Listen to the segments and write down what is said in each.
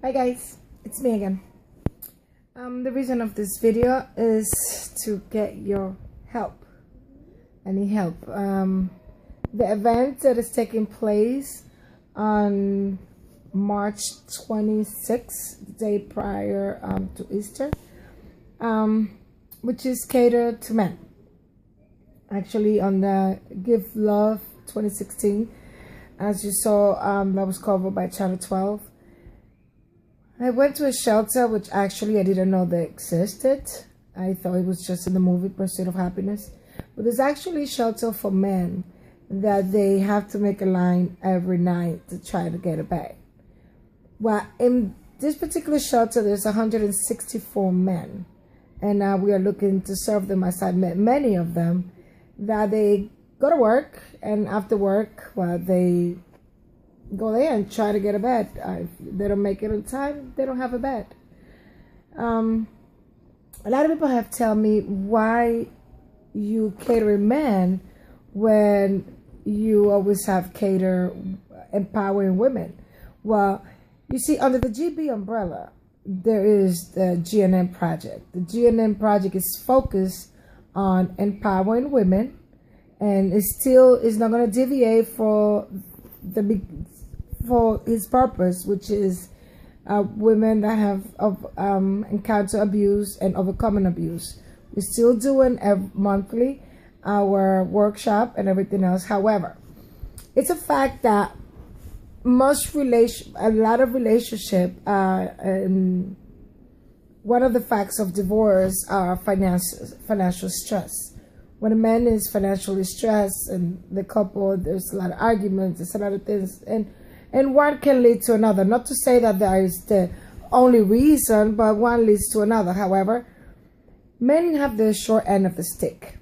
Hi guys, it's me again. The reason of this video is to get your help. I need help. The event that is taking place on March 26th, the day prior to Easter, which is catered to men. Actually, on the Give Love 2016, as you saw, that was covered by Channel 12. I went to a shelter which actually I didn't know they existed. I thought it was just in the movie Pursuit of Happiness. But there's actually a shelter for men that they have to make a line every night to try to get a bag. Well, in this particular shelter, there's 164 men. And we are looking to serve them, as I met many of them, that they go to work, and after work, well, they go there and try to get a bed. If they don't make it on time, they don't have a bed. A lot of people have told me, why you cater men when you always have cater empowering women. Well, you see, under the GB umbrella, there is the GNM project. The GNM project is focused on empowering women, and it still is not going to deviate for his purpose, which is women that have encountered abuse and overcoming abuse. We're still doing monthly our workshop and everything else. However, it's a fact that a lot of relationship, and one of the facts of divorce are financial stress. When a man is financially stressed and the couple, there's a lot of arguments, there's a lot of things, and one can lead to another. Not to say that there is the only reason, but one leads to another. However, men have the short end of the stick.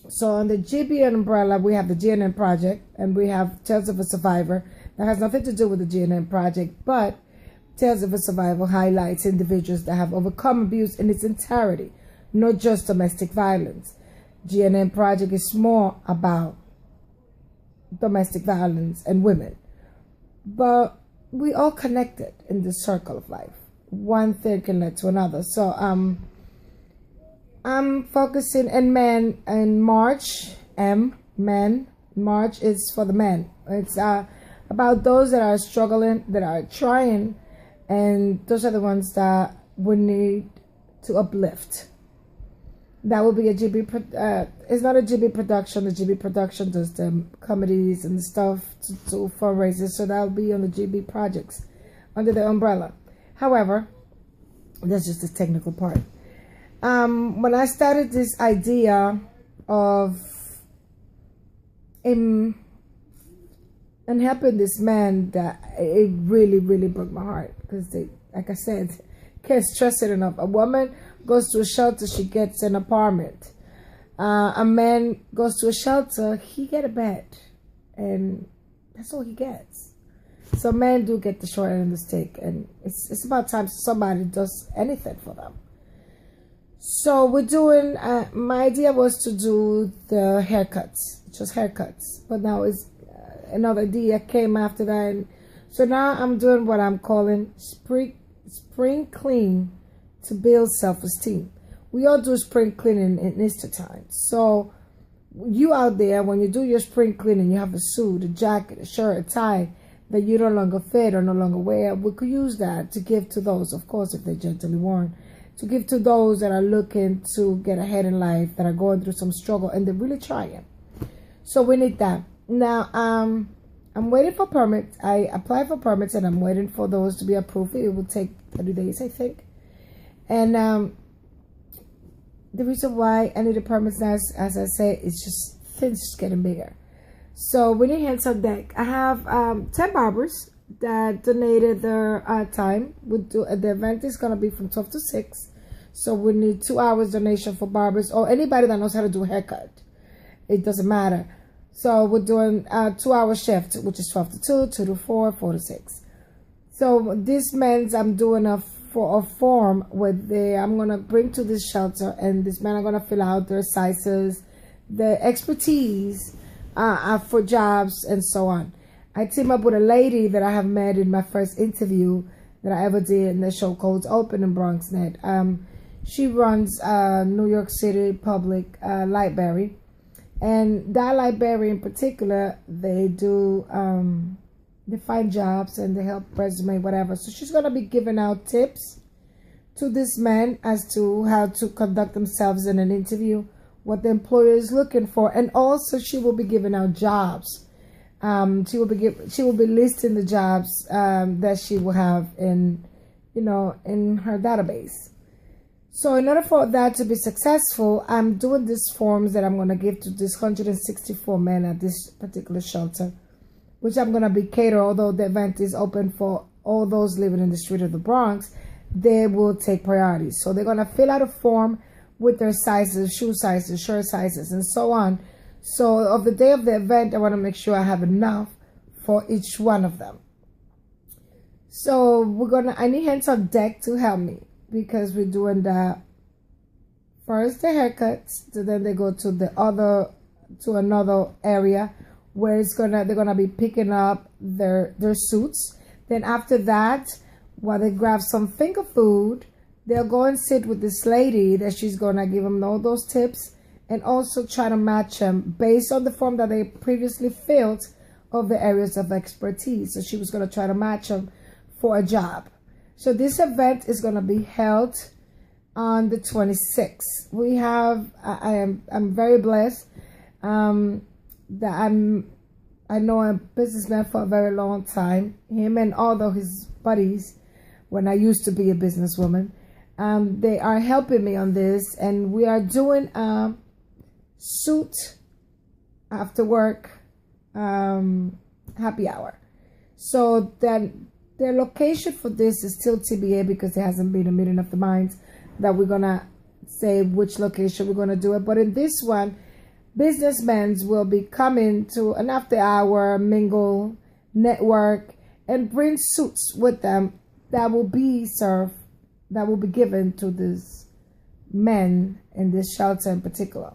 So on the GB umbrella, we have the GNM project, and we have Tales of a Survivor. That has nothing to do with the GNM project, but Tales of a Survivor highlights individuals that have overcome abuse in its entirety, not just domestic violence. GNM project is more about domestic violence and women. But we all connected in this circle of life. One thing can lead to another. So I'm focusing in men in March. Men. March is for the men. It's about those that are struggling, that are trying, and those are the ones that we need to uplift. That will be a GB. It's not a GB production. The GB production does the comedies and stuff to fundraisers. So that will be on the GB projects under the umbrella. However, that's just the technical part. When I started this idea of and helping this man, that it really, really broke my heart, because they, like I said, can't stress it enough. A woman goes to a shelter, she gets an apartment. A man goes to a shelter, he get a bed, and that's all he gets. So men do get the short end of the stick, and it's about time somebody does anything for them. So we're doing, my idea was to do the haircuts, just haircuts, but now it's another idea came after that. And so now I'm doing what I'm calling spring clean to build self-esteem. We all do spring cleaning in Easter time. So you out there, when you do your spring cleaning, you have a suit, a jacket, a shirt, a tie that you no longer fit or no longer wear. We could use that to give to those, of course, if they're gently worn, to give to those that are looking to get ahead in life, that are going through some struggle, and they're really trying. So we need that. Now, I'm waiting for permits. I applied for permits, and I'm waiting for those to be approved. It will take 30 days, I think. And the reason why I need a permit now, as I say, is just things just getting bigger. So we need hands on deck. I have 10 barbers that donated their time. The event is going to be from 12 to 6. So we need 2 hours donation for barbers, or anybody that knows how to do a haircut. It doesn't matter. So we're doing a 2-hour shift, which is 12 to 2, 2 to 4, 4 to 6. So this means I'm doing a form with I'm going to bring to this shelter, and this men are going to fill out their sizes, the expertise for jobs, and so on. I team up with a lady that I have met in my first interview that I ever did in the show Codes Open in BronxNet. She runs New York City Public Library, and that library in particular, they do they find jobs and they help resume, whatever. So she's gonna be giving out tips to this man as to how to conduct themselves in an interview, what the employer is looking for, and also she will be giving out jobs. She will be listing the jobs that she will have in her database. So in order for that to be successful, I'm doing these forms that I'm going to give to this 164 men at this particular shelter, which I'm going to be catered, although the event is open for all those living in the street of the Bronx. They will take priority. So they're going to fill out a form with their sizes, shoe sizes, shirt sizes, and so on. So of the day of the event, I want to make sure I have enough for each one of them. So I need hands on deck to help me, because we're doing the first the haircuts, so then they go to another area where they're gonna be picking up their suits. Then after that, while they grab some finger food, they'll go and sit with this lady that she's gonna give them all those tips, and also try to match them based on the form that they previously filled of the areas of expertise. So she was gonna try to match them for a job. So this event is gonna be held on the 26th. We have I'm very blessed that I know a businessman for a very long time. Him and all of his buddies, when I used to be a businesswoman, they are helping me on this, and we are doing a suit after work happy hour. So then their location for this is still TBA, because there hasn't been a meeting of the minds that we're gonna say which location we're gonna do it. But in this one, businessmen will be coming to an after hour mingle, network, and bring suits with them that will be served, that will be given to these men in this shelter in particular.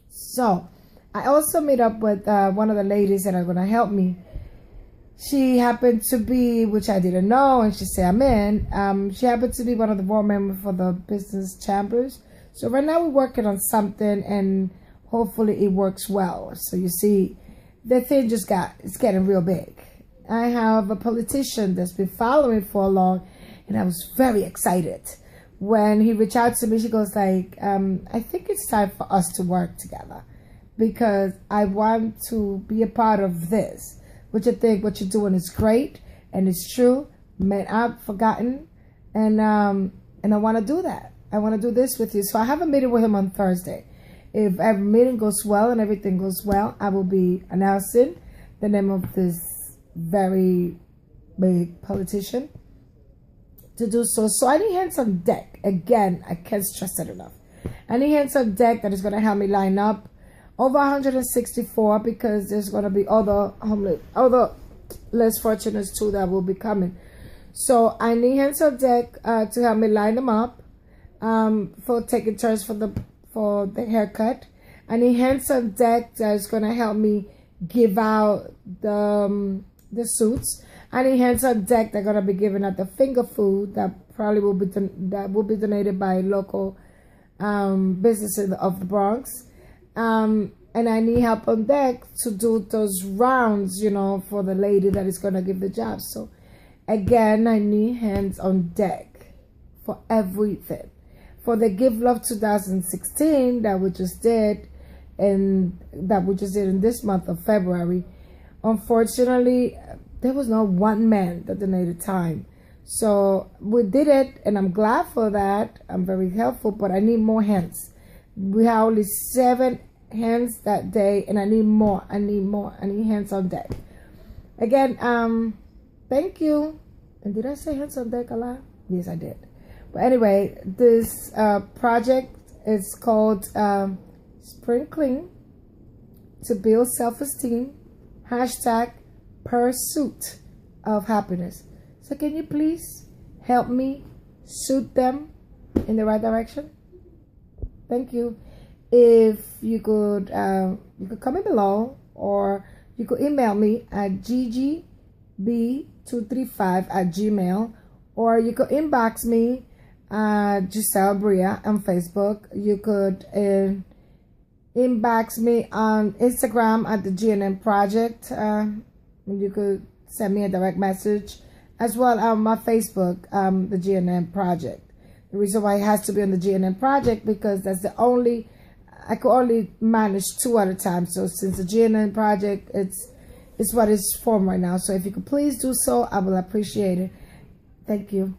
So I also meet up with one of the ladies that are going to help me. She happened to be, which I didn't know, and she said I'm in. She happened to be one of the board members for the business chambers. So right now we're working on something, and hopefully it works well. So you see, the thing it's getting real big. I have a politician that's been following for long, and I was very excited when he reached out to me. She goes like, I think it's time for us to work together, because I want to be a part of this. Which I think what you're doing is great, and it's true. Man, I've forgotten, and I want to do that. I want to do this with you. So I have a meeting with him on Thursday. If every meeting goes well and everything goes well, I will be announcing the name of this very big politician to do so. So I need hands on deck. Again, I can't stress it enough. I need hands on deck that is going to help me line up over 164, because there's going to be other less fortunate too that will be coming. So I need hands on deck to help me line them up for taking turns for the haircut. I need hands on deck that is going to help me give out the suits. I need hands on deck that are going to be giving out the finger food that probably will be donated by local businesses of the Bronx. And I need help on deck to do those rounds, for the lady that is going to give the job. So again, I need hands on deck for everything. For the Give Love 2016 that we just did, in this month of February, unfortunately, there was not one man that donated time. So we did it, and I'm glad for that. I'm very helpful, but I need more hands. We have only 7 hands that day, and I need more. I need hands on deck. Again, thank you. And did I say hands on deck a lot? Yes, I did. But anyway, this project is called Spring Clean to Build Self-Esteem, #Pursuit of Happiness. So can you please help me suit them in the right direction? Thank you. If you could comment below, or you could email me at ggb235@gmail.com, or you could inbox me, Giselle Bria on Facebook. You could inbox me on Instagram at the GNM Project. You could send me a direct message, as well on my Facebook, the GNM Project. The reason why it has to be on the GNM Project, because that's the only, I could only manage 2 at a time. So since the GNM Project, it's what it's for right now. So if you could please do so, I will appreciate it. Thank you.